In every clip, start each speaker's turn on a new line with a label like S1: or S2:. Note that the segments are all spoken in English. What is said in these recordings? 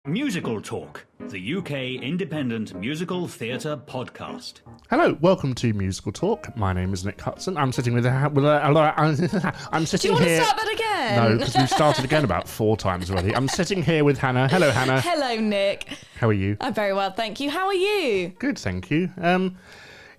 S1: Musical Talk, the UK independent musical theatre podcast.
S2: Hello, welcome to Musical Talk. My name is Nick Hudson. I'm sitting with I'm sitting
S3: Do you want
S2: here.
S3: to start that again?
S2: No, because we've started again about 4 times already. I'm sitting here with Hannah. Hello, Hannah.
S3: Hello, Nick.
S2: How are you?
S3: I'm very well, thank you. How are you?
S2: Good, thank you.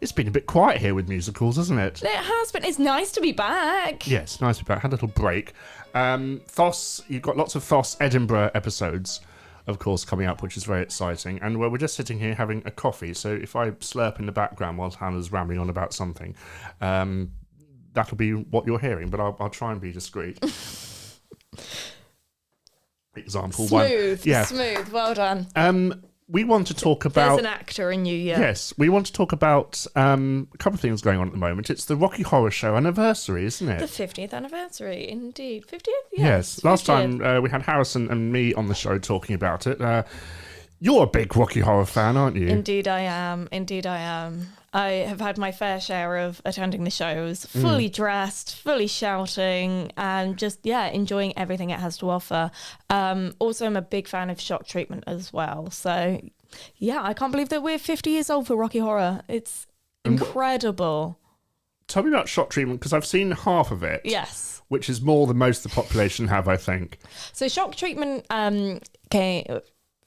S2: It's been a bit quiet here with musicals, hasn't it?
S3: It has been. It's nice to be back.
S2: Yes, nice to be back. Had a little break. Thos, you've got lots of Thos Edinburgh episodes, of course, coming up, which is very exciting. And we're just sitting here having a coffee. So if I slurp in the background while Hannah's rambling on about something, that'll be what you're hearing. But I'll try and be discreet. Example
S3: Smooth,
S2: one. Yeah.
S3: smooth. Well done.
S2: We want to talk
S3: There's
S2: about...
S3: an actor in you, yeah.
S2: Yes, we want to talk about a couple of things going on at the moment. It's the Rocky Horror Show anniversary, isn't it?
S3: The 50th anniversary, indeed. 50th?
S2: Yes. Last
S3: 50th.
S2: time we had Harrison and me on the show talking about it. You're a big Rocky Horror fan, aren't you?
S3: Indeed I am. I have had my fair share of attending the shows, fully dressed, fully shouting, and just, enjoying everything it has to offer. Also, I'm a big fan of Shock Treatment as well. So, I can't believe that we're 50 years old for Rocky Horror. It's incredible.
S2: Tell me about Shock Treatment, because I've seen half of it.
S3: Yes.
S2: Which is more than most of the population have, I think.
S3: So Shock Treatment,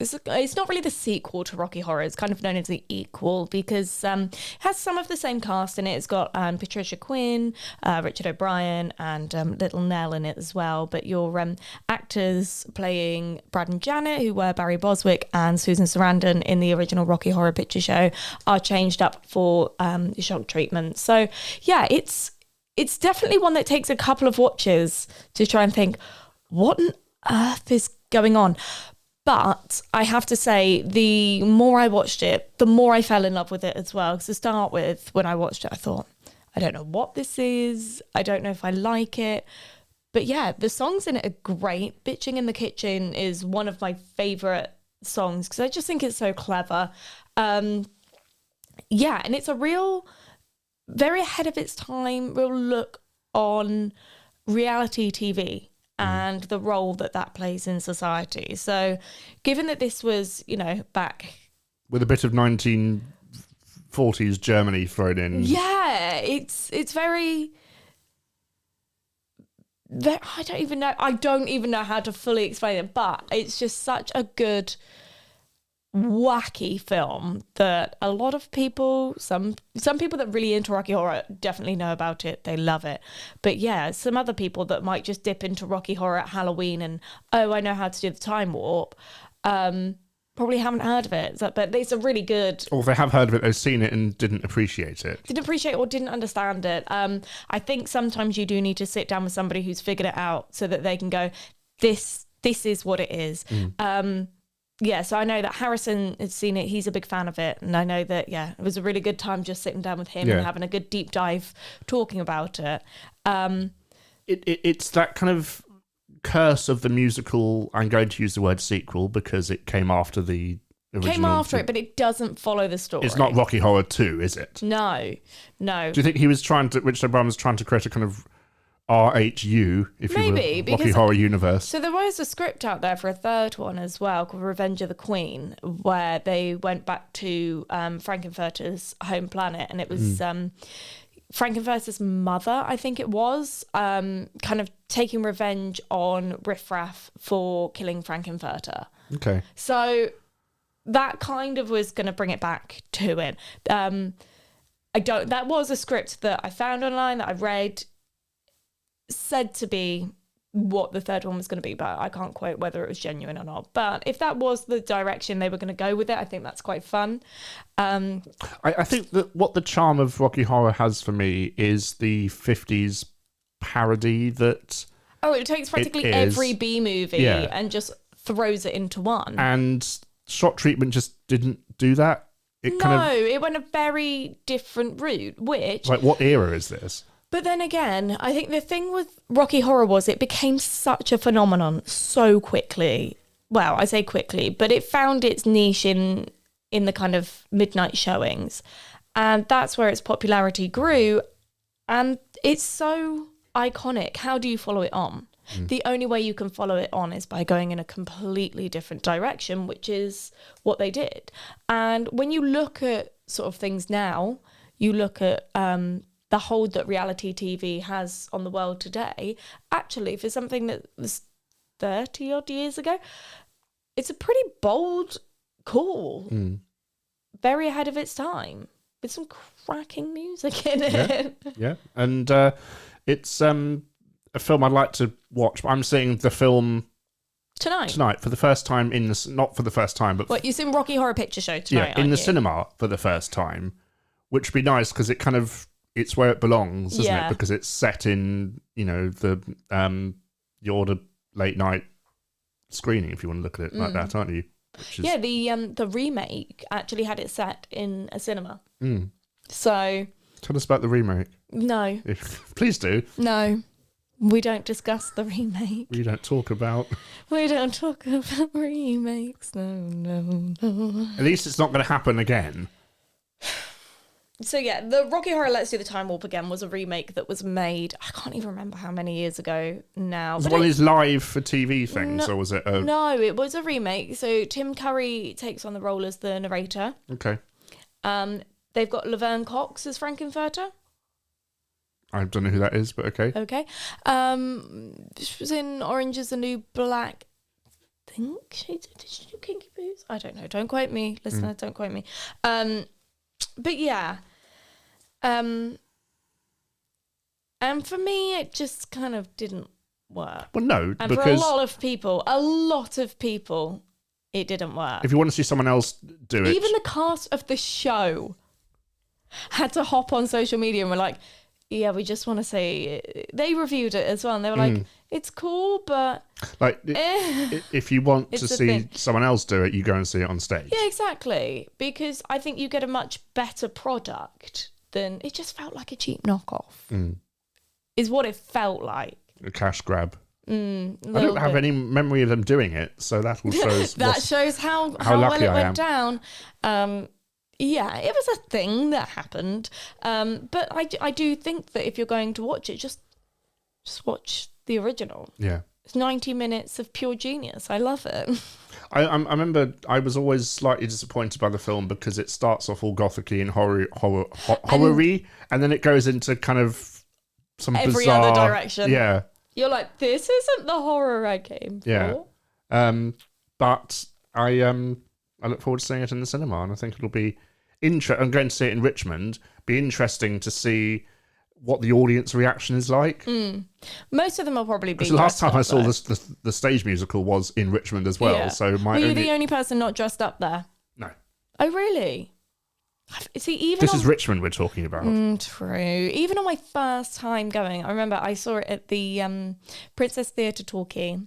S3: it's not really the sequel to Rocky Horror. It's kind of known as the equal because it has some of the same cast in it. It's got Patricia Quinn, Richard O'Brien, and Little Nell in it as well. But your actors playing Brad and Janet, who were Barry Boswick and Susan Sarandon in the original Rocky Horror Picture Show, are changed up for Shock Treatment. So, it's definitely one that takes a couple of watches to try and think, what on earth is going on? But I have to say, the more I watched it, the more I fell in love with it as well. Because to start with, when I watched it, I thought, I don't know what this is. I don't know if I like it. But the songs in it are great. Bitching in the Kitchen is one of my favourite songs because I just think it's so clever. And it's a real, very ahead of its time, real look on reality TV. And the role that plays in society. So given that this was, back... With
S2: a bit of 1940s Germany thrown in.
S3: Yeah, it's very... I don't even know how to fully explain it, but it's just such a good... wacky film that a lot of people, some people that really into Rocky Horror definitely know about it. They love it. But some other people that might just dip into Rocky Horror at Halloween and, I know how to do the time warp, probably haven't heard of it. But it's a really good...
S2: Or if they have heard of it, they've seen it and didn't appreciate it.
S3: Didn't appreciate or didn't understand it. I think sometimes you do need to sit down with somebody who's figured it out so that they can go, this is what it is. So I know that Harrison has seen it. He's a big fan of it. And I know that, it was a really good time just sitting down with him and having a good deep dive talking about it.
S2: It's that kind of curse of the musical, I'm going to use the word sequel because it came after the original.
S3: Came after it, but it doesn't follow the story.
S2: It's not Rocky Horror 2, is it?
S3: No.
S2: Do you think Richard O'Brien was trying to create a kind of RHU, if
S3: Maybe,
S2: you will, Rocky Horror Universe?
S3: So there was a script out there for a third one as well called Revenge of the Queen, where they went back to Frankenfurter's home planet, and it was Frankenfurter's mother, I think it was, kind of taking revenge on Riff Raff for killing Frankenfurter.
S2: Okay.
S3: So that kind of was going to bring it back to it. That was a script that I found online that I read, said to be what the third one was going to be, but I can't quote whether it was genuine or not. But if that was the direction they were going to go with it, I think that's quite fun.
S2: I think that what the charm of Rocky Horror has for me is the 50s parody that... Oh,
S3: it takes practically every B movie and just throws it into one.
S2: And Shock Treatment just didn't do that.
S3: It went a very different route, which...
S2: Like, what era is this?
S3: But then again, I think the thing with Rocky Horror was it became such a phenomenon so quickly. Well, I say quickly, but it found its niche in the kind of midnight showings. And that's where its popularity grew. And it's so iconic. How do you follow it on? The only way you can follow it on is by going in a completely different direction, which is what they did. And when you look at sort of things now, you look at the hold that reality TV has on the world today, actually, for something that was 30 odd years ago, it's a pretty bold call. Very ahead of its time, with some cracking music in it.
S2: Yeah. And it's a film I'd like to watch, but I'm seeing the film tonight for the first time not for the first time, but
S3: what, you've seen Rocky Horror Picture Show tonight?
S2: In the cinema for the first time, which would be nice because it's where it belongs, isn't it? Because it's set in the your late night screening, if you want to look at it like that, aren't you?
S3: Yeah, the remake actually had it set in a cinema. So
S2: tell us about the remake.
S3: No,
S2: please do.
S3: No. We don't discuss the remake.
S2: We don't talk about
S3: remakes. No.
S2: At least it's not going to happen again.
S3: So yeah, the Rocky Horror Let's Do the Time Warp Again was a remake that was made, I can't even remember how many years ago now.
S2: Was it one of these live for TV things, or was it
S3: No, it was a remake. So Tim Curry takes on the role as the narrator.
S2: Okay.
S3: They've got Laverne Cox as Frankenfurter.
S2: I don't know who that is, but okay.
S3: Okay. She was in Orange is the New Black. Did she do Kinky Boots? I don't know. Don't quote me, listener. Don't quote me. But yeah. And for me, it just kind of didn't work.
S2: Well, no,
S3: and
S2: because
S3: for a lot of people, it didn't work.
S2: If you want to see someone else do it,
S3: even the cast of the show had to hop on social media and were like, yeah, we just want to say they reviewed it as well, and they were like, it's cool, but
S2: like if you want to see someone else do it, you go and see it on stage.
S3: Yeah, exactly, because I think you get a much better product than it just felt like a cheap knockoff. Is what it felt like.
S2: A cash grab. I don't have any memory of them doing it, so that will shows
S3: shows how well it went down. Yeah, it was a thing that happened. But I do think that if you're going to watch it, just watch the original.
S2: Yeah.
S3: It's 90 minutes of pure genius. I love it.
S2: I remember I was always slightly disappointed by the film because it starts off all gothic-y and horror-y, and then it goes into kind of some
S3: every
S2: bizarre...
S3: other direction.
S2: Yeah.
S3: You're like, this isn't the horror I came for.
S2: Yeah. But I look forward to seeing it in the cinema, and I think it'll be I'm going to see it in Richmond. Be interesting to see what the audience reaction is like.
S3: Most of them will probably be.
S2: The last time I saw the stage musical was in Richmond as well. Yeah. So were
S3: you the only person not dressed up there?
S2: No.
S3: Oh really? See,
S2: this is Richmond we're talking about.
S3: True. Even on my first time going, I remember I saw it at the Princess Theatre Torquay,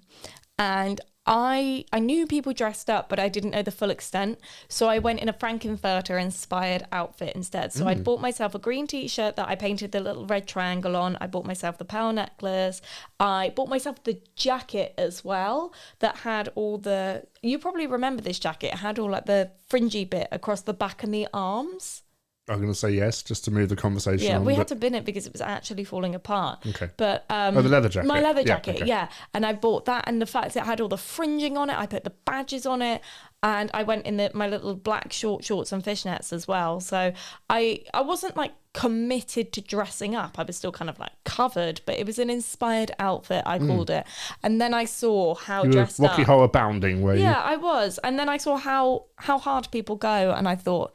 S3: and I knew people dressed up, but I didn't know the full extent. So I went in a Frankenfurter inspired outfit instead. So I'd bought myself a green t-shirt that I painted the little red triangle on. I bought myself the pearl necklace. I bought myself the jacket as well that had all the... You probably remember this jacket. It had all like the fringy bit across the back and the arms.
S2: I'm going to say yes, just to move the conversation on.
S3: Yeah, we had to bin it because it was actually falling apart.
S2: Okay.
S3: But
S2: the leather jacket.
S3: My leather jacket,
S2: okay.
S3: yeah. And I bought that, and the fact that it had all the fringing on it, I put the badges on it, and I went in my little black shorts and fishnets as well. So I wasn't like committed to dressing up. I was still kind of like covered, but it was an inspired outfit, I called it. And then I saw how
S2: you
S3: dressed
S2: were Rocky
S3: up.
S2: Horror bounding, were you?
S3: Yeah, I was. And then I saw how hard people go, and I thought,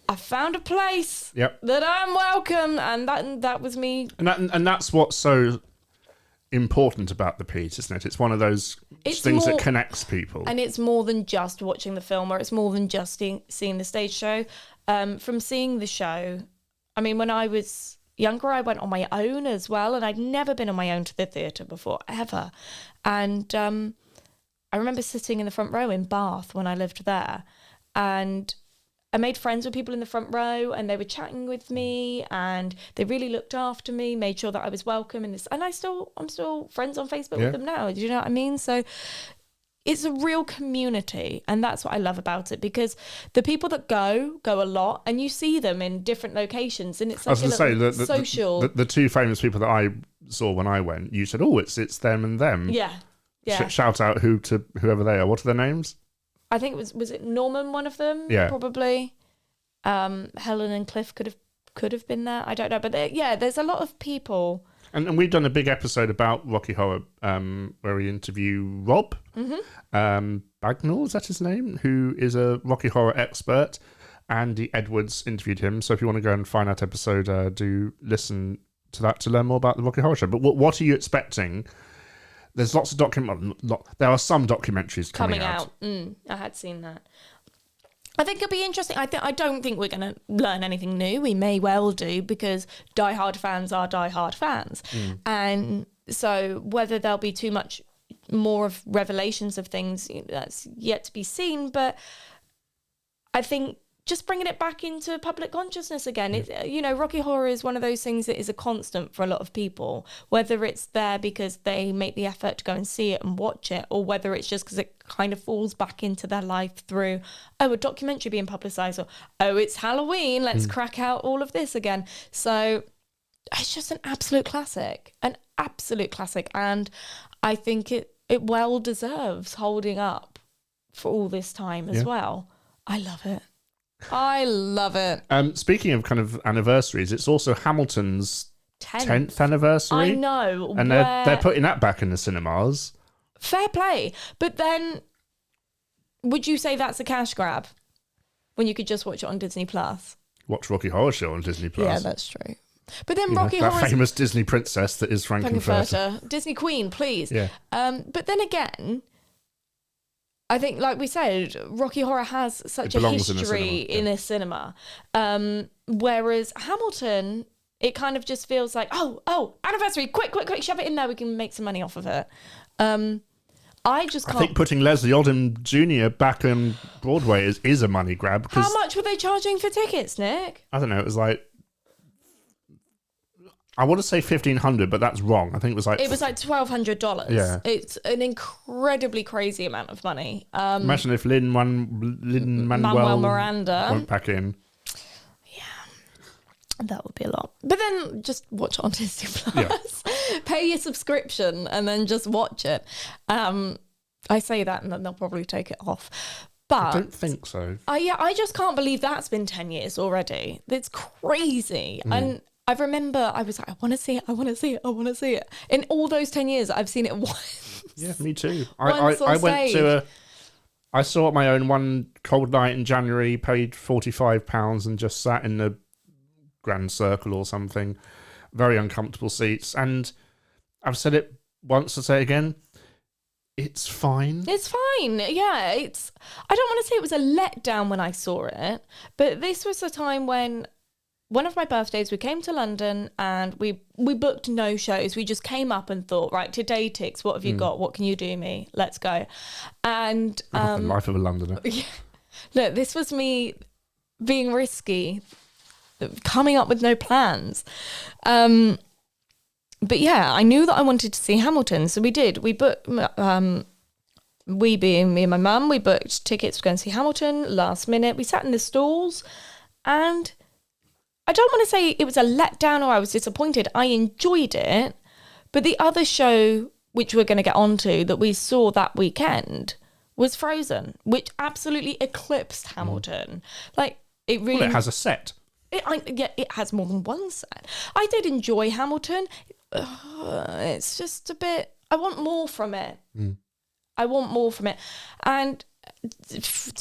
S3: I found a place that I'm welcome, and that was me.
S2: And that's what's so important about the piece, isn't it? It's one of those things that connects people.
S3: And it's more than just watching the film, or it's more than just seeing the stage show. From seeing the show, I mean, when I was younger, I went on my own as well, and I'd never been on my own to the theatre before, ever. And I remember sitting in the front row in Bath when I lived there, and I made friends with people in the front row, and they were chatting with me, and they really looked after me, made sure that I was welcome in this. And I'm still friends on Facebook with them now. Do you know what I mean? So it's a real community, and that's what I love about it, because the people that go a lot, and you see them in different locations, and it's like social.
S2: The two famous people that I saw when I went, you said, "Oh, it's them and them."
S3: Yeah. Yeah.
S2: Shout out to whoever they are. What are their names?
S3: I think was it Norman, one of them?
S2: Yeah.
S3: Probably. Helen and Cliff could have been there. I don't know, but there's a lot of people.
S2: And we've done a big episode about Rocky Horror, where we interview Rob Bagnall, is that his name? Who is a Rocky Horror expert. Andy Edwards interviewed him. So if you want to go and find that episode, do listen to that to learn more about the Rocky Horror Show. But what are you expecting? There's lots of there are some documentaries coming out.
S3: I had seen that. I think it'll be interesting. I don't think we're going to learn anything new. We may well do, because diehard fans are diehard fans. And so whether there'll be too much more of revelations of things, that's yet to be seen. But I think just bringing it back into public consciousness again. Rocky Horror is one of those things that is a constant for a lot of people, whether it's there because they make the effort to go and see it and watch it, or whether it's just because it kind of falls back into their life through, a documentary being publicised, or, it's Halloween, let's crack out all of this again. So it's just an absolute classic. And I think it well deserves holding up for all this time as well. I love it.
S2: Speaking of kind of anniversaries, it's also Hamilton's 10th anniversary.
S3: I know.
S2: And they're putting that back in the cinemas.
S3: Fair play. But then, would you say that's a cash grab when you could just watch it on Disney Plus?
S2: Watch Rocky Horror Show on Disney Plus.
S3: Yeah, that's true. But then Rocky Horror,
S2: that famous Disney princess that is Frankenfurter.
S3: Disney Queen, please.
S2: Yeah.
S3: But then again, I think, like we said, Rocky Horror has such a history in a cinema. Whereas Hamilton, it kind of just feels like, oh, anniversary, quick, shove it in there. We can make some money off of it. I think
S2: putting Leslie Odom Jr. back on Broadway is a money grab.
S3: How much were they charging for tickets, Nick?
S2: I don't know. It was like, I want to say $1,500, but that's wrong. I think it was like
S3: $1,200. Yeah, it's an incredibly crazy amount of money.
S2: Imagine if Lin-Manuel
S3: Miranda
S2: went back in.
S3: Yeah, that would be a lot. But then just watch it on Disney Plus. Yeah. Pay your subscription and then just watch it. I say that and then they'll probably take it off. But
S2: I don't think so.
S3: I just can't believe that's been 10 years already. It's crazy. And I remember I was like, I want to see it. In all those 10 years, I've seen it once.
S2: Yeah, me too. I went I saw it my own one cold night in January, paid £45 and just sat in the Grand Circle or something. Very uncomfortable seats. And I've said it once, I'll say it again. It's fine.
S3: It's fine. Yeah, I don't want to say it was a letdown when I saw it, but this was a time when one of my birthdays, we came to London and we booked no shows. We just came up and thought, right, today Tix, what have you got? What can you do me? Let's go. And
S2: the life of a Londoner.
S3: Yeah. Look, this was me being risky, coming up with no plans. But yeah, I knew that I wanted to see Hamilton, so we did. We booked, we being me and my mum, we booked tickets to go and see Hamilton last minute. We sat in the stalls and I don't want to say it was a letdown or I was disappointed. I enjoyed it. But the other show, which we're going to get onto, that we saw that weekend was Frozen, which absolutely eclipsed Hamilton. Like, it really...
S2: Well, it has a set.
S3: It has more than one set. I did enjoy Hamilton. It's just a bit... I want more from it. I want more from it. And...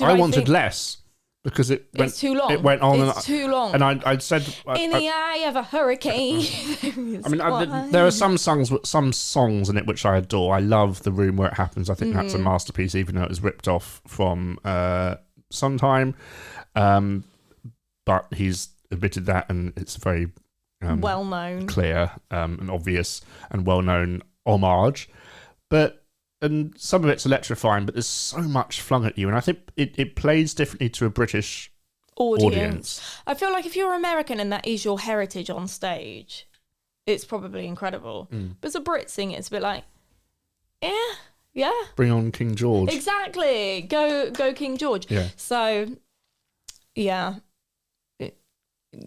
S2: I wanted less. Because
S3: it's too long.
S2: It went on.
S3: It's too long.
S2: And I said...
S3: In the eye of a hurricane.
S2: I mean, there are some songs in it which I adore. I love The Room Where It Happens. I think that's a masterpiece, even though it was ripped off from Sondheim. But he's admitted that, and it's very...
S3: well-known.
S2: Clear and obvious and well-known homage. And some of it's electrifying, but there's so much flung at you. And I think it plays differently to a British audience.
S3: I feel like if you're American and that is your heritage on stage, it's probably incredible. But as a Brit singing, it's a bit like, yeah.
S2: Bring on King George.
S3: Exactly. Go King George.
S2: Yeah.
S3: So, yeah.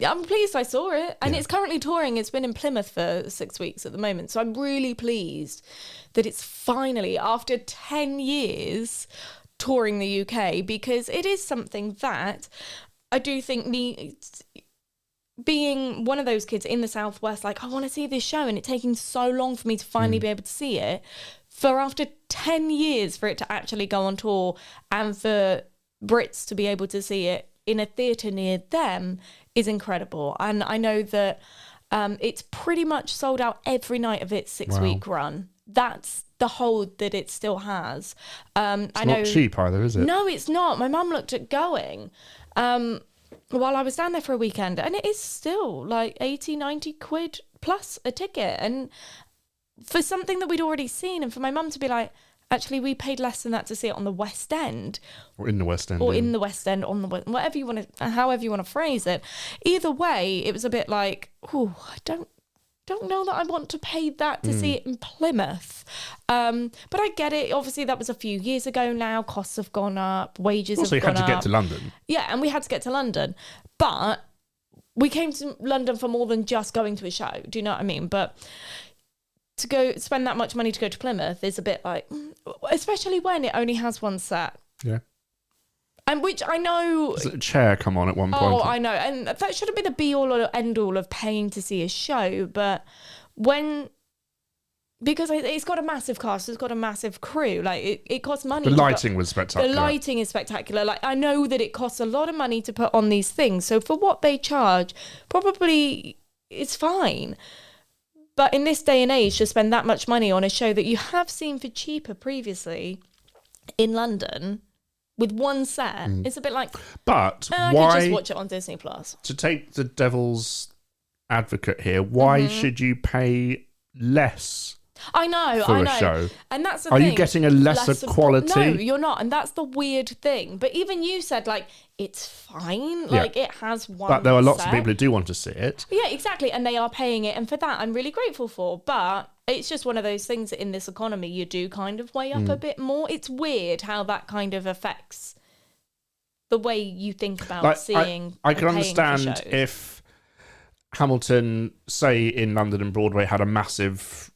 S3: I'm pleased I saw it. And it's currently touring. It's been in Plymouth for 6 weeks at the moment. So I'm really pleased that it's finally, after 10 years, touring the UK, because it is something that I do think needs... Being one of those kids in the Southwest, like, I want to see this show, and it taking so long for me to finally be able to see it, for after 10 years for it to actually go on tour and for Brits to be able to see it in a theatre near them is incredible. And I know that it's pretty much sold out every night of its 6-week run. That's the hold that it still has.
S2: It's not cheap either, is it?
S3: No, it's not. My mum looked at going while I was down there for a weekend, and it is still like 80, 90 quid plus a ticket. And for something that we'd already seen, and for my mum to be like, actually, we paid less than that to see it on the West End.
S2: Or in the West End.
S3: Or in the West End, on the West, whatever you want to, however you want to phrase it. Either way, it was a bit like, oh, I don't know that I want to pay that to see it in Plymouth. But I get it. Obviously, that was a few years ago now. Costs have gone up. Wages
S2: also,
S3: have gone up.
S2: Also, you had to get to London.
S3: Yeah, and we had to get to London. But we came to London for more than just going to a show. Do you know what I mean? But to go spend that much money to go to Plymouth is a bit like, especially when it only has one set.
S2: Yeah.
S3: And which I know...
S2: Does a chair come on at one point?
S3: Oh, I know. And that shouldn't be the be-all or end-all of paying to see a show. But when... Because it's got a massive cast, it's got a massive crew. Like, it costs money.
S2: The lighting was spectacular.
S3: The lighting is spectacular. Like, I know that it costs a lot of money to put on these things. So for what they charge, probably it's fine. But in this day and age, to spend that much money on a show that you have seen for cheaper previously in London... with one set, it's a bit like...
S2: But
S3: I
S2: why...
S3: could just watch it on Disney+.
S2: To take the devil's advocate here, why should you pay less
S3: I know.
S2: a show?
S3: And that's the
S2: Are
S3: thing.
S2: you getting a lesser quality?
S3: No, you're not. And that's the weird thing. But even you said, like, it's fine. Like, it has one
S2: But there are lots
S3: set.
S2: of people who do want to see it.
S3: Yeah, exactly. And they are paying it. And for that, I'm really grateful for. But... it's just one of those things that in this economy you do kind of weigh up a bit more. It's weird how that kind of affects the way you think about seeing.
S2: I can
S3: and
S2: understand
S3: paying for shows.
S2: if Hamilton, say in London and Broadway, had a massive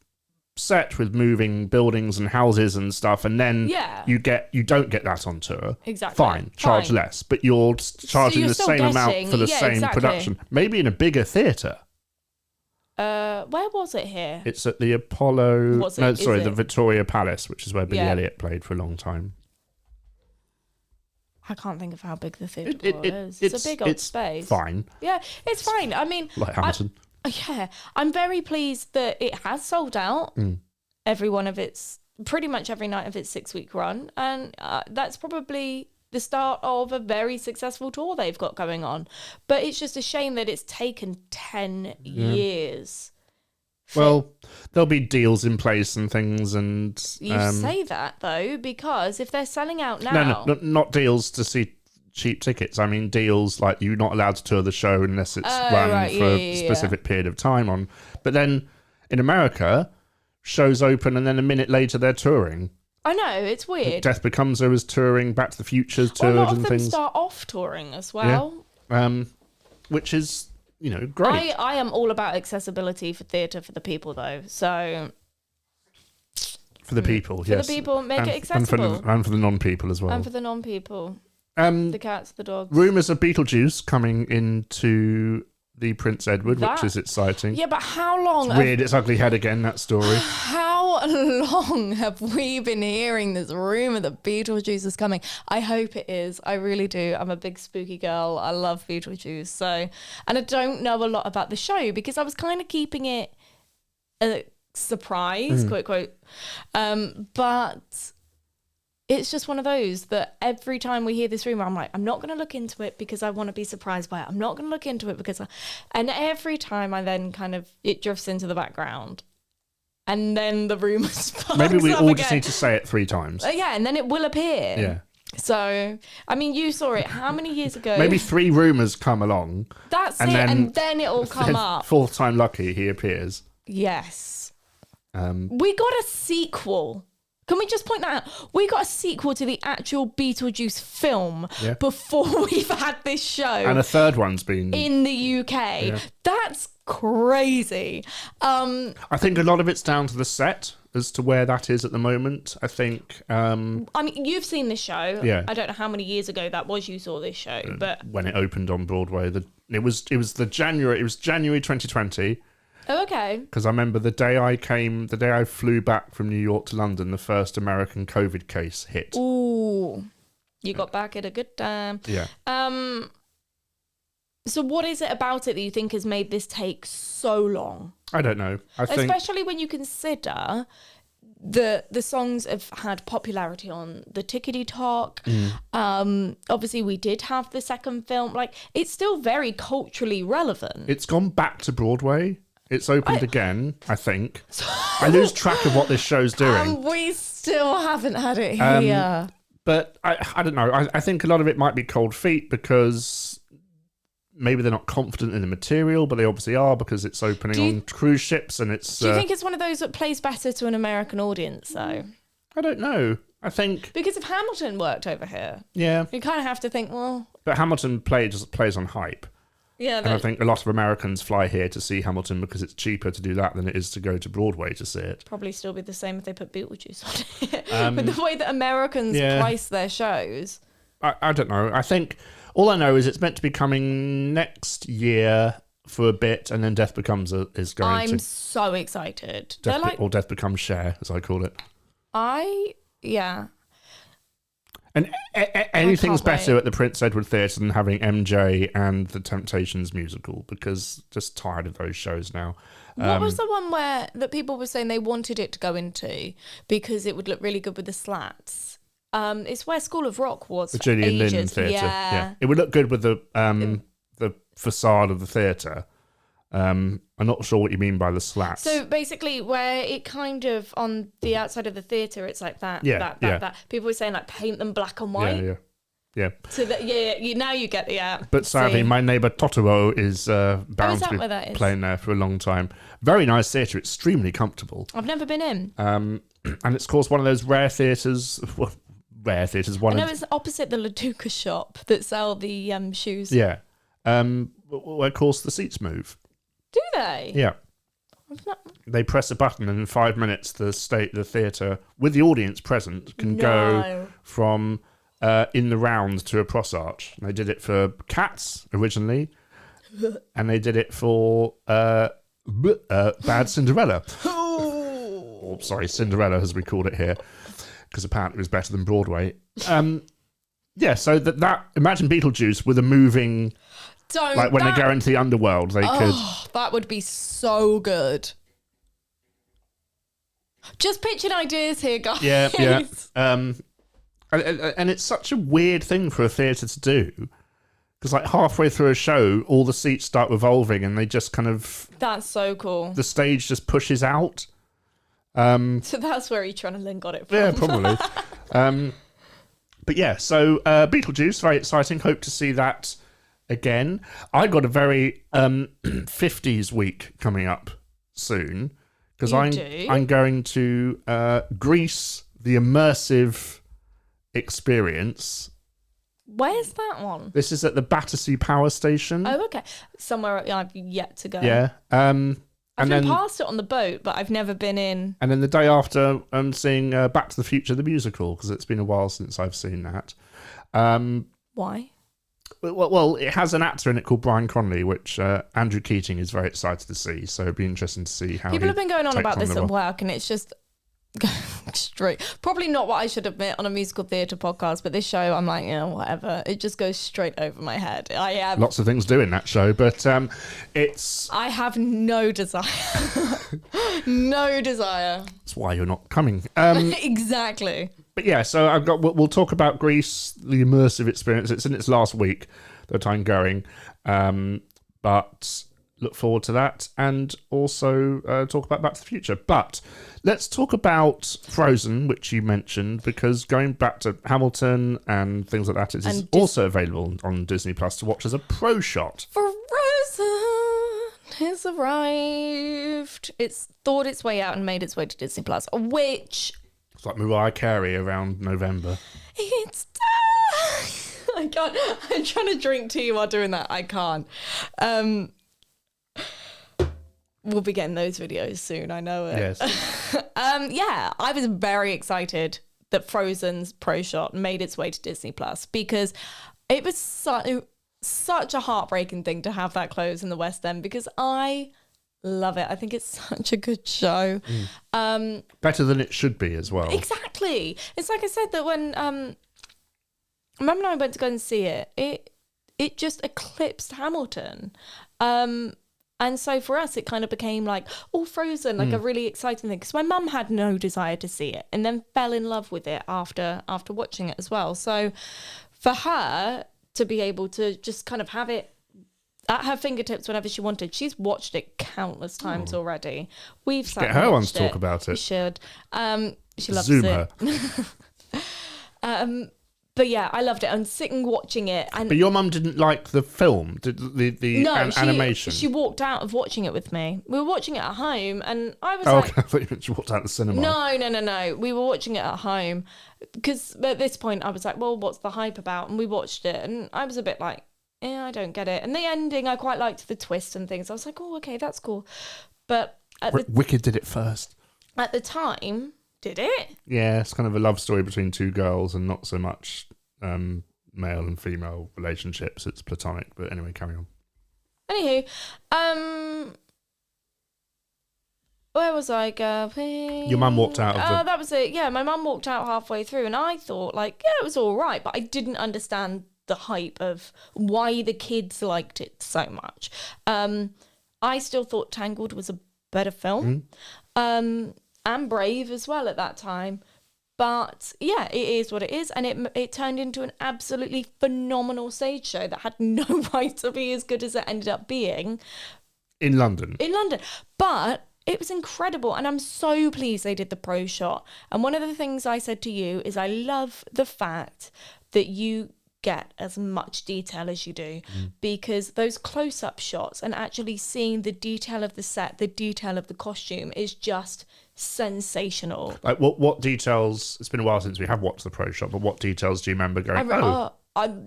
S2: set with moving buildings and houses and stuff, and then you don't get that on tour.
S3: Exactly.
S2: Fine, charge less, but you're charging
S3: you're
S2: the
S3: still
S2: same amount
S3: getting-
S2: for the
S3: yeah,
S2: same
S3: exactly.
S2: production. Maybe in a bigger theatre.
S3: Where was it here?
S2: It's at the Apollo.
S3: Was it?
S2: No,
S3: Is
S2: sorry,
S3: it?
S2: the Victoria Palace, which is where Billy
S3: Yeah.
S2: Elliot played for a long time.
S3: I can't think of how big the theatre is.
S2: It's
S3: It's a big old space.
S2: Fine,
S3: Yeah, it's fine. I mean,
S2: like Hamilton.
S3: I'm very pleased that it has sold out pretty much every night of its 6-week run. And that's probably the start of a very successful tour they've got going on. But it's just a shame that it's taken 10 years.
S2: Well, there'll be deals in place and things, and
S3: You say that, though, because if they're selling out now...
S2: no, not deals to see cheap tickets. I mean deals like you're not allowed to tour the show unless it's run for a specific period of time on. But then in America, shows open and then a minute later they're touring.
S3: I know, it's weird.
S2: Death Becomes Her was touring, Back to the Future's toured
S3: A lot of
S2: and
S3: them
S2: things.
S3: start off touring as well.
S2: Yeah. Which is, great.
S3: I am all about accessibility for theatre for the people, though. So
S2: For the people, yes.
S3: for the people, make
S2: and,
S3: it accessible.
S2: And for the non-people as well.
S3: And for the non-people. The cats, the dogs.
S2: Rumours of Beetlejuice coming into the Prince Edward, which is exciting.
S3: Yeah, but how long...
S2: It's weird, it's ugly head again, that story.
S3: How long have we been hearing this rumour that Beetlejuice is coming? I hope it is. I really do. I'm a big spooky girl. I love Beetlejuice. So, and I don't know a lot about the show because I was kind of keeping it a surprise, quote, quote. But... it's just one of those that every time we hear this rumour, I'm like, I'm not going to look into it because I want to be surprised by it. I'm not going to look into it because... And every time I then it drifts into the background. And then the rumour sparks
S2: Maybe we
S3: up
S2: all
S3: again.
S2: just need to say it 3 times.
S3: Yeah, and then it will appear.
S2: Yeah.
S3: So, I mean, you saw it how many years ago?
S2: Maybe 3 rumours come along.
S3: That's
S2: and
S3: it,
S2: then,
S3: and then it'll come up.
S2: 4th time lucky, he appears.
S3: Yes.
S2: Um,
S3: We got a sequel Can we just point that out? We got a sequel to the actual Beetlejuice film
S2: Yeah.
S3: before we've had this show.
S2: And a third one's been...
S3: in the UK. That's crazy.
S2: I think a lot of it's down to the set as to where that is at the moment. I think...
S3: I mean, you've seen this show.
S2: Yeah.
S3: I don't know how many years ago that was you saw this show, but...
S2: When it opened on Broadway. It was January 2020.
S3: Oh, okay.
S2: Because I remember the day I flew back from New York to London, the first American COVID case hit.
S3: Ooh. You got back at a good time.
S2: Yeah.
S3: So what is it about it that you think has made this take so long?
S2: I don't know. I think...
S3: Especially when you consider the songs have had popularity on the Tickety Talk. Obviously, we did have the second film. Like, it's still very culturally relevant.
S2: It's gone back to Broadway. It's opened again, I think. I lose track of what this show's doing.
S3: We still haven't had it here.
S2: But I don't know. I think a lot of it might be cold feet because maybe they're not confident in the material, but they obviously are because it's opening on cruise ships and it's...
S3: Do you think it's one of those that plays better to an American audience, though?
S2: I don't know. I think...
S3: Because if Hamilton worked over here,
S2: yeah,
S3: you kind of have to think, well...
S2: But Hamilton plays on hype.
S3: Yeah,
S2: and I think a lot of Americans fly here to see Hamilton because it's cheaper to do that than it is to go to Broadway to see it.
S3: Probably still be the same if they put Beetlejuice on it. But the way that Americans price their shows...
S2: I don't know. I think... All I know is it's meant to be coming next year for a bit, and then Death Becomes is going to...
S3: I'm so excited.
S2: Or Death Becomes Cher, as I call it.
S3: Yeah.
S2: And anything's better at the Prince Edward Theatre than having MJ and the Temptations musical, because just tired of those shows now.
S3: What was the one that people were saying they wanted it to go into because it would look really good with the slats? It's where School of Rock was.
S2: The Gillian Lynn Theatre. Yeah. It would look good with the facade of the theatre. I'm not sure what you mean by the slats.
S3: So basically, where it kind of on the outside of the theatre, it's like that. That. People were saying like paint them black and white.
S2: Yeah.
S3: So that now you get the app.
S2: But sadly, my neighbour Totoro is bound to be playing there for a long time. Very nice theatre, extremely comfortable.
S3: I've never been in.
S2: And it's, of course, one of those rare theatres. Rare theatres. I know
S3: it's opposite the Laduca shop that sell the shoes.
S2: Yeah. Where, of course, the seats move.
S3: Do they?
S2: Yeah. They press a button and in 5 minutes the theatre, with the audience present, can go from in the round to a cross arch. And they did it for Cats originally, and they did it for Bad Cinderella. Or, sorry, Cinderella as we called it here, because apparently it was better than Broadway. Yeah, so that imagine Beetlejuice with a moving... when they go into the underworld, they could...
S3: That would be so good. Just pitching ideas here, guys.
S2: Yeah. And it's such a weird thing for a theatre to do. Because like halfway through a show, all the seats start revolving and they just kind of...
S3: That's so cool.
S2: The stage just pushes out.
S3: So that's where Etronalyn got it from.
S2: Yeah, probably. But yeah, so Beetlejuice, very exciting. Hope to see that again. I got a very 50s week coming up soon because I'm going to Greece, the immersive experience.
S3: Where's that one?
S2: This is at the Battersea Power Station.
S3: Oh, okay. Somewhere I've yet to go.
S2: Yeah.
S3: I've been past it on the boat, but I've never been in. And
S2: then the day after, I'm seeing Back to the Future, the musical, because it's been a while since I've seen that.
S3: Why?
S2: Well, it has an actor in it called Brian Conley, which Andrew Keating is very excited to see. So it'd be interesting to see how
S3: people have been going on about this at work, and it's just straight. Probably not what I should admit on a musical theatre podcast, but this show, I'm like, whatever. It just goes straight over my head.
S2: Lots of things do in that show, but it's...
S3: I have no desire. No desire.
S2: That's why you're not coming.
S3: Exactly.
S2: But yeah, so we'll talk about Greece, the immersive experience. It's in its last week that I'm going, but look forward to that, and also talk about Back to the Future. But let's talk about Frozen, which you mentioned, because going back to Hamilton and things like that, it is also available on Disney Plus to watch as a pro shot.
S3: Frozen has arrived. It's thought its way out and made its way to Disney Plus, which...
S2: It's like Mariah Carey around November.
S3: It's I can't. I'm trying to drink tea while doing that. I can't. We'll be getting those videos soon. I know it.
S2: Yes.
S3: Yeah, I was very excited that Frozen's Pro Shot made its way to Disney Plus because it was such a heartbreaking thing to have that close in the West End because I love it. I think it's such a good show.
S2: Better than it should be as well.
S3: Exactly. It's like I said that when Mum and I went to go and see it, it just eclipsed Hamilton. And so for us, it kind of became like, Frozen, like a really exciting thing. Because my mum had no desire to see it and then fell in love with it after watching it as well. So for her to be able to just kind of have it at her fingertips whenever she wanted, she's watched it countless times already. We've sat
S2: Get
S3: and
S2: her on
S3: watched
S2: to talk
S3: it.
S2: about it.
S3: We should. She loves
S2: Zoom
S3: it.
S2: her.
S3: But yeah, I loved it. I'm sitting watching it, and
S2: But your mum didn't like the film, the animation.
S3: She walked out of watching it with me. We were watching it at home, and I was
S2: Oh,
S3: like,
S2: okay. I thought you meant she walked out the cinema.
S3: No. We were watching it at home because at this point I was like, well, what's the hype about? And we watched it, and I was a bit like, I don't get it. And the ending, I quite liked the twist and things. I was like, oh, okay, that's cool. But
S2: Wicked did it first.
S3: At the time, did it?
S2: Yeah, it's kind of a love story between two girls and not so much male and female relationships. It's platonic. But anyway, carry on.
S3: Anywho, where was I going?
S2: Your mum walked out of the...
S3: That was it. Yeah, my mum walked out halfway through, and I thought, like, yeah, it was all right, but I didn't understand the hype of why the kids liked it so much. I still thought Tangled was a better film, and Brave as well at that time. But yeah, it is what it is, and it turned into an absolutely phenomenal stage show that had no right to be as good as it ended up being.
S2: In London.
S3: But it was incredible, and I'm so pleased they did the Pro Shot. And one of the things I said to you is I love the fact that you get as much detail as you do, because those close-up shots and actually seeing the detail of the set, the detail of the costume is just sensational.
S2: Like what details? It's been a while since we have watched the Pro Shot, but what details do you remember going?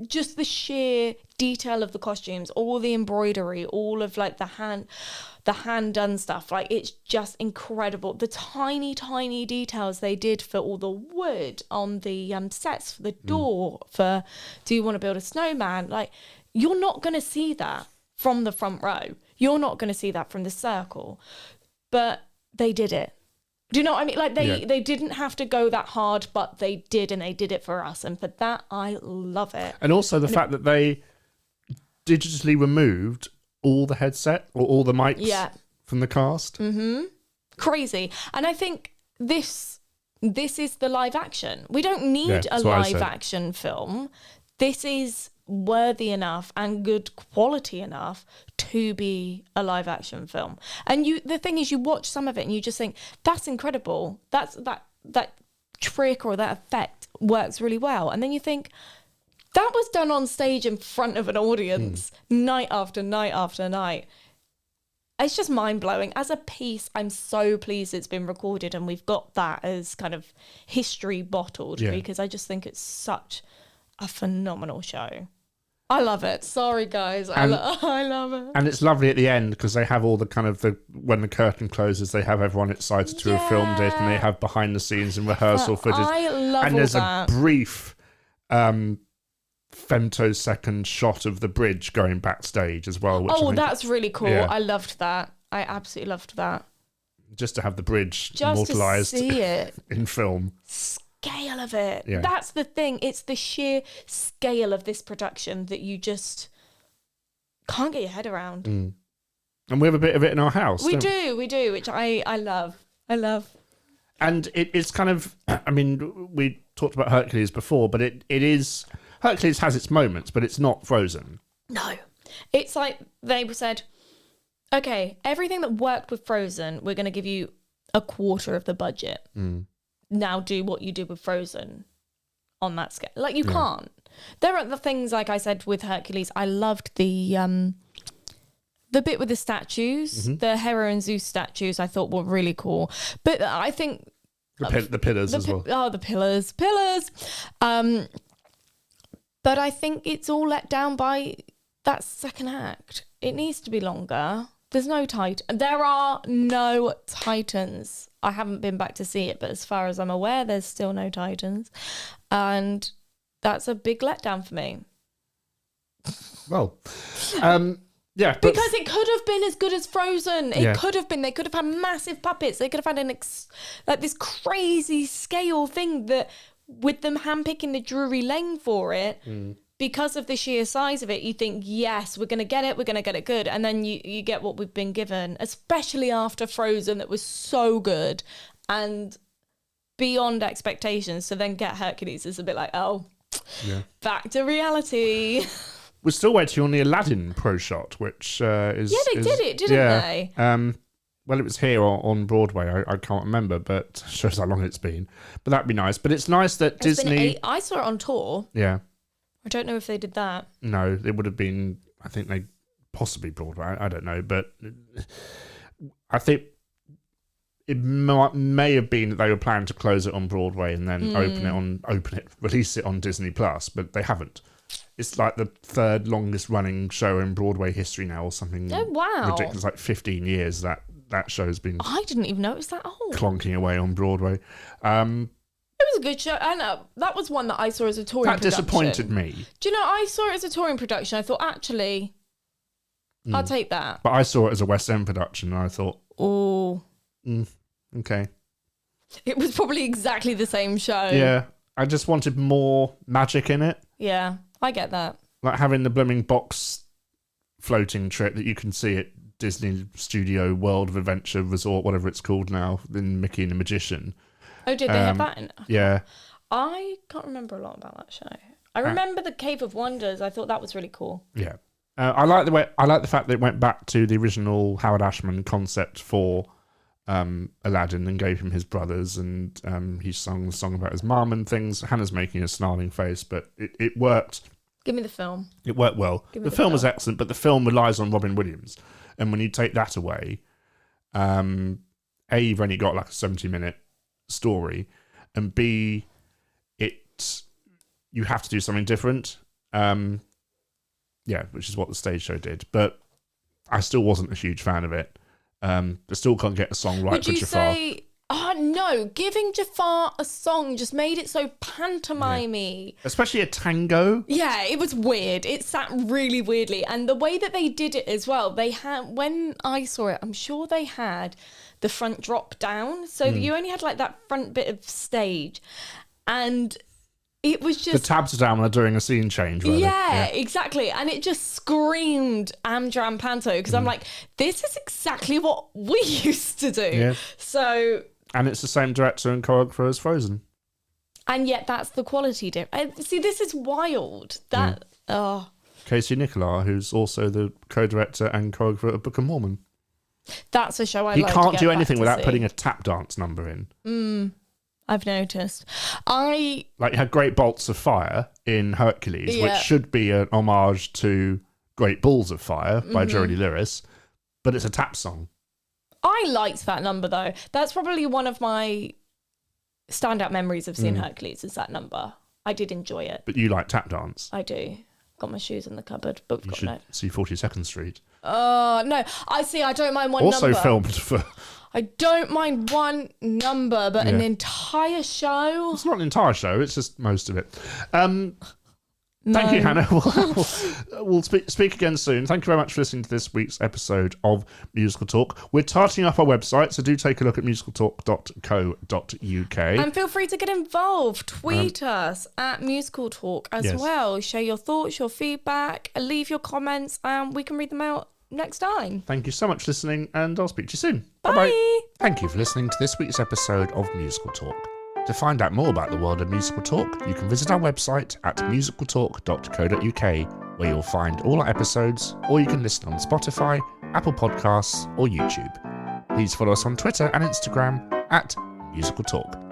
S3: Just the sheer detail of the costumes, all the embroidery, all of like the hand done stuff. Like, it's just incredible. The tiny details they did for all the wood on the sets, for the door, for Do You Want to Build a Snowman? Like, you're not going to see that from the front row. You're not going to see that from the circle. But they did it. Do you know what I mean? Like, they didn't have to go that hard, but they did, and they did it for us. And for that, I love it.
S2: And also the fact that they digitally removed all the headset or all the mics from the cast.
S3: Crazy. And I think this is the live action. We don't need a live action film. This is worthy enough and good quality enough to be a live action film. And the thing is, you watch some of it and you just think, that's incredible. That trick or that effect works really well. And then you think, that was done on stage in front of an audience night after night after night. It's just mind-blowing. As a piece, I'm so pleased it's been recorded and we've got that as kind of history bottled, because I just think it's such a phenomenal show. I love it. Sorry, guys. I love it.
S2: And it's lovely at the end because they have all the kind of when the curtain closes, they have everyone excited to have filmed it, and they have behind the scenes and rehearsal footage.
S3: I love
S2: and
S3: all
S2: there's
S3: that.
S2: a brief femtosecond shot of the bridge going backstage as well. Which
S3: That's really cool. Yeah. I loved that. I absolutely loved that.
S2: Just to have the bridge
S3: just
S2: immortalised
S3: to see it.
S2: in film.
S3: Scale of it.
S2: Yeah.
S3: That's the thing. It's the sheer scale of this production that you just can't get your head around.
S2: And we have a bit of it in our house.
S3: We do, which I love. I love.
S2: And it's kind of, I mean, we talked about Hercules before, but it is, Hercules has its moments, but it's not Frozen.
S3: No. It's like they said, okay, everything that worked with Frozen, we're going to give you a quarter of the budget. Now do what you did with Frozen on that scale. Like, you can't. There are the things, like I said, with Hercules, I loved the bit with the statues, the Hera and Zeus statues, I thought were really cool. But I think
S2: The pillars as well.
S3: Oh, the pillars. But I think it's all let down by that second act. It needs to be longer. There's no There are no Titans. I haven't been back to see it, but as far as I'm aware, there's still no Titans. And that's a big letdown for me.
S2: Well, yeah.
S3: Because it could have been as good as Frozen. It could have been. They could have had massive puppets. They could have had this crazy scale thing that with them handpicking the Drury Lane for it, because of the sheer size of it, you think, yes, we're going to get it good. And then you get what we've been given, especially after Frozen that was so good and beyond expectations. So then get Hercules is a bit like, back to reality.
S2: We're still waiting on the Aladdin pro shot, which is...
S3: Yeah, they did it, didn't they?
S2: Well, it was here on Broadway. I can't remember, but shows how long it's been. But that'd be nice. But it's nice that Disney...
S3: I saw it on tour.
S2: Yeah.
S3: I don't know if they did that.
S2: No, it would have been, I think they possibly Broadway. I don't know. But I think it may have been that they were planning to close it on Broadway and then release it on Disney Plus, but they haven't. It's like the third longest running show in Broadway history now or something.
S3: Oh, wow.
S2: Ridiculous. Like 15 years that show's been...
S3: I didn't even know it was that old.
S2: Clonking away on Broadway.
S3: It was a good show. I know. That was one that I saw as a touring production.
S2: That disappointed me.
S3: Do you know, I saw it as a touring production. I thought, actually, I'll take that.
S2: But I saw it as a West End production and I thought...
S3: Oh.
S2: Okay.
S3: It was probably exactly the same show.
S2: Yeah. I just wanted more magic in it.
S3: Yeah, I get that.
S2: Like having the blooming box floating trip that you can see at Disney Studio World of Adventure Resort, whatever it's called now, in Mickey and the Magician.
S3: Oh, did they have that in?
S2: Yeah.
S3: I can't remember a lot about that show. I remember the Cave of Wonders. I thought that was really cool.
S2: Yeah. I like the fact that it went back to the original Howard Ashman concept for Aladdin and gave him his brothers, and he sung the song about his mum and things. Hannah's making a snarling face, but it worked.
S3: Give me the film.
S2: It worked well. The film was excellent, but the film relies on Robin Williams. And when you take that away, A, you've only got like a 70-minute story, and B, you have to do something different. Which is what the stage show did. But I still wasn't a huge fan of it. I still can't get a song right for Jafar.
S3: Say, oh no, giving Jafar a song just made it so pantomime-y.
S2: Yeah. Especially a tango.
S3: Yeah, it was weird. It sat really weirdly. And the way that they did it as well, when I saw it, I'm sure they had the front drop down. So that you only had like that front bit of stage. And it was just...
S2: The tabs are down when they're doing a scene change, really.
S3: Yeah, exactly. And it just screamed Amdram Panto, because I'm like, this is exactly what we used to do.
S2: Yeah.
S3: So...
S2: And it's the same director and choreographer as Frozen.
S3: And yet that's the quality difference. See, this is wild.
S2: Casey Nicola, who's also the co-director and choreographer of Book of Mormon.
S3: That's a show
S2: He can't do anything without putting a tap dance number in.
S3: I've noticed.
S2: Like, you had Great Bolts of Fire in Hercules, which should be an homage to Great Balls of Fire by Jodie Lewis, but it's a tap song.
S3: I liked that number, though. That's probably one of my standout memories of seeing Hercules, is that number. I did enjoy it.
S2: But you like tap dance?
S3: I do. Got my shoes in the cupboard, but we've got no.
S2: See 42nd Street.
S3: No. I don't mind one
S2: also
S3: number.
S2: filmed for...
S3: I don't mind one number, but an entire show?
S2: It's not an entire show, it's just most of it.
S3: No.
S2: Thank you, Hannah. We'll speak again soon. Thank you very much for listening to this week's episode of Musical Talk. We're tarting up our website, so do take a look at musicaltalk.co.uk.
S3: And feel free to get involved. Tweet us at Musical Talk as well. Share your thoughts, your feedback, leave your comments, and we can read them out next time.
S2: Thank you so much for listening, and I'll speak to you soon.
S3: Bye.
S2: Bye-bye. Thank you for listening to this week's episode of Musical Talk. To find out more about the world of Musical Talk, you can visit our website at musicaltalk.co.uk, where you'll find all our episodes, or you can listen on Spotify, Apple Podcasts, or YouTube. Please follow us on Twitter and Instagram at Musical Talk.